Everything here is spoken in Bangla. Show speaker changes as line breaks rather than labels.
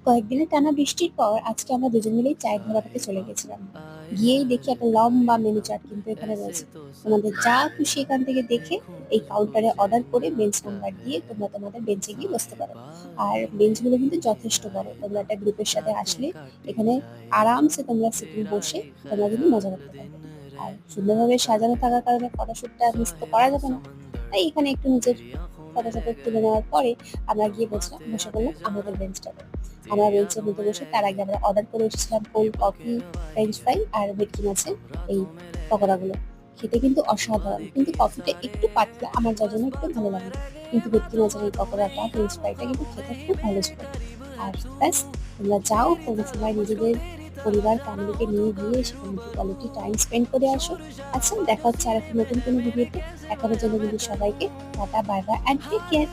কয়েকদিনের টানা বৃষ্টির পর আজকে আমরা দুজন মিলেই চায়ের ধাবা থেকে চলে গেছিলাম। গিয়েই দেখি একটা লম্বা মেনু চার্ট কিন্তু এখানে রয়েছে। তোমাদের যা খুশি এখান থেকে দেখে এই কাউন্টারে অর্ডার করে বেঞ্চ নাম্বার দিয়ে তোমরা তোমাদের বেঞ্চে গিয়ে বসতে পারো। আর বেঞ্চগুলো কিন্তু যথেষ্ট বড়, তোমরা একটা গ্রুপের সাথে আসলে এখানে আরামসে তোমরা সিটিং বসে তোমরা কিন্তু মজা করতে পারবে। আর সুন্দরভাবে সাজানো থাকার কারণে ফটোশুটটা মিস তো করা যাবে না। তাই এখানে একটু নিজের ফটোশটো তুলে নেওয়ার পরে আমরা গিয়ে বসে পড়লাম আমাদের বেঞ্চটাতে। আমরা বেঞ্চের মধ্যে বসে তার আগে আমরা অর্ডার করে এসেছিলাম কোল্ড কফি, ফ্রেঞ্চ ফ্রাই আর ভেটকি মাছের এই পকোড়াগুলো। খেতে কিন্তু অসাধারণ। কিন্তু কফিটা একটু পাতলা, আমার যার জন্য একটু ভালো লাগে। কিন্তু ভেটকি মাছের এই পকোড়াটা, ফ্রেঞ্চ ফ্রাইটা কিন্তু খেতে খুব ভালো ছিল। আর ব্যাস, তোমরা যাও কোনো সময় নিজেদের পরিবার ফ্যামিলিকে নিয়ে গিয়ে সেখানে একটু কোয়ালিটি টাইম স্পেন্ড করে আসো। আচ্ছা, দেখা হচ্ছে আরেকটা নতুন কোনো ভিডিওতে। এখনের জন্য কিন্তু সবাইকে tata, bye bye and take care.